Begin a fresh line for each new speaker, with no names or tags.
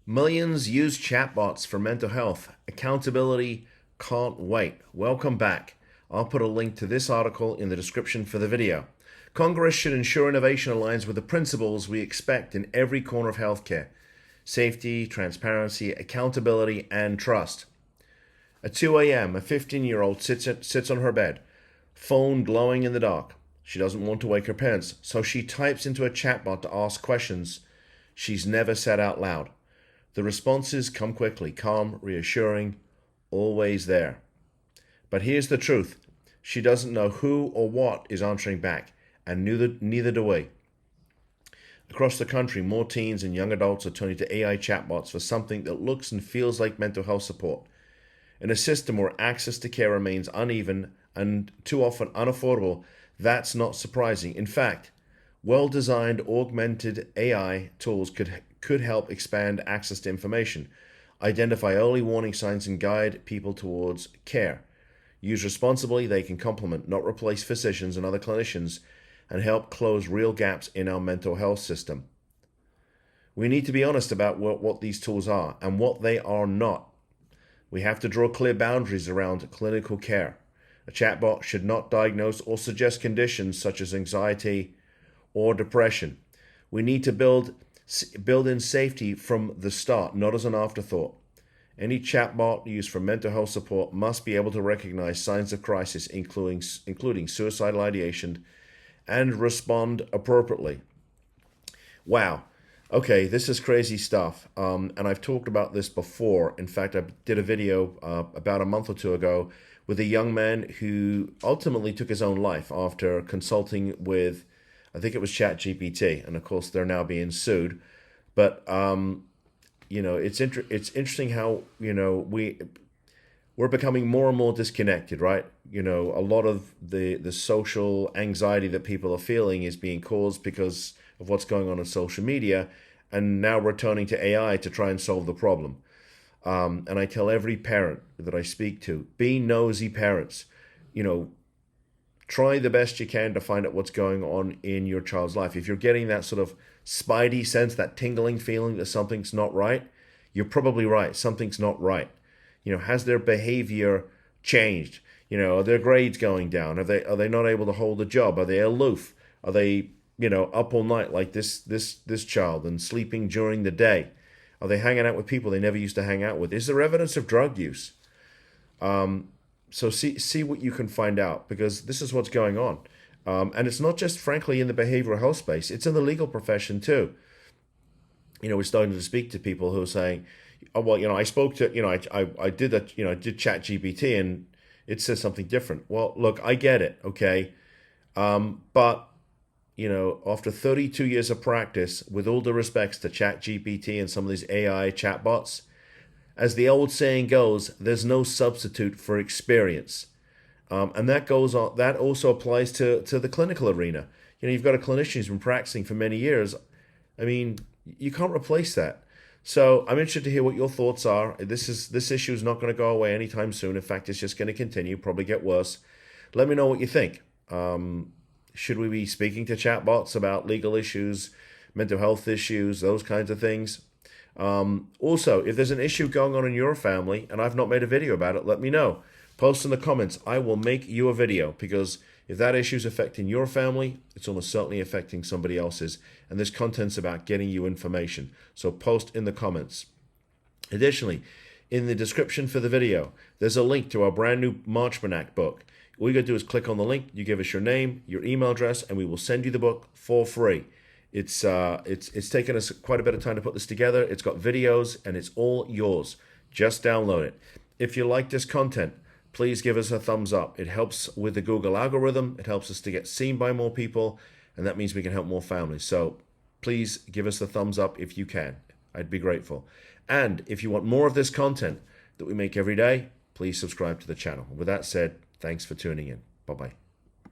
Millions use chatbots for mental health. Accountability can't wait. Welcome back. I'll put a link to this article in the description for the video. Congress should ensure innovation aligns with the principles we expect in every corner of healthcare: safety, transparency, accountability, and trust. At 2 a.m., a 15-year-old sits on her bed, phone glowing in the dark. She doesn't want to wake her parents, so she types into a chatbot to ask questions she's never said out loud. The responses come quickly, calm, reassuring, always there. But here's the truth. She doesn't know who or what is answering back, and neither do we. Across the country, more teens and young adults are turning to AI chatbots for something that looks and feels like mental health support. In a system where access to care remains uneven and too often unaffordable, that's not surprising. In fact, well-designed augmented AI tools could help expand access to information, identify early warning signs, and guide people towards care. Used responsibly, they can complement, not replace, physicians and other clinicians and help close real gaps in our mental health system. We need to be honest about what these tools are and what they are not. We have to draw clear boundaries around clinical care. A chatbot should not diagnose or suggest conditions such as anxiety or depression. We need to build in safety from the start, not as an afterthought. Any chatbot used for mental health support must be able to recognize signs of crisis, including suicidal ideation, and respond appropriately. Wow. Okay, this is crazy stuff. And I've talked about this before. In fact, I did a video about a month or two ago with a young man who ultimately took his own life after consulting with, I think it was ChatGPT, and of course they're now being sued. But it's interesting how we're becoming more and more disconnected, right? A lot of the social anxiety that people are feeling is being caused because of what's going on social media, and now we're turning to AI to try and solve the problem. And I tell every parent that I speak to, be nosy parents. Try the best you can to find out what's going on in your child's life. If you're getting that sort of spidey sense, that tingling feeling that something's not right, you're probably right. Something's not right. Has their behavior changed? Are their grades going down? Are they not able to hold a job? Are they aloof? Are they, up all night like this child and sleeping during the day? Are they hanging out with people they never used to hang out with? Is there evidence of drug use? So see what you can find out, because this is what's going on. And it's not just, frankly, in the behavioral health space. It's in the legal profession, too. We're starting to speak to people who are saying, oh, well, I spoke to, I did that, I did ChatGPT and it says something different. Well, look, I get it, okay? But, after 32 years of practice, with all due respects to ChatGPT and some of these AI chatbots, as the old saying goes, there's no substitute for experience. And that goes on. That also applies to the clinical arena. You've got a clinician who's been practicing for many years. I mean, you can't replace that. So I'm interested to hear what your thoughts are. This issue is not going to go away anytime soon. In fact, it's just going to continue, probably get worse. Let me know what you think. Should we be speaking to chatbots about legal issues, mental health issues, those kinds of things? Also, if there's an issue going on in your family and I've not made a video about it, let me know. Post in the comments. I will make you a video, because if that issue is affecting your family, it's almost certainly affecting somebody else's. And this content's about getting you information. So post in the comments. Additionally, in the description for the video, there's a link to our brand new Marchman Act book. All you got to do is click on the link. You give us your name, your email address, and we will send you the book for free. It's taken us quite a bit of time to put this together. It's got videos and it's all yours. Just download it. If you like this content, please give us a thumbs up. It helps with the Google algorithm. It helps us to get seen by more people, and that means we can help more families. So please give us a thumbs up if you can. I'd be grateful. And if you want more of this content that we make every day, please subscribe to the channel. With that said, thanks for tuning in. Bye-bye.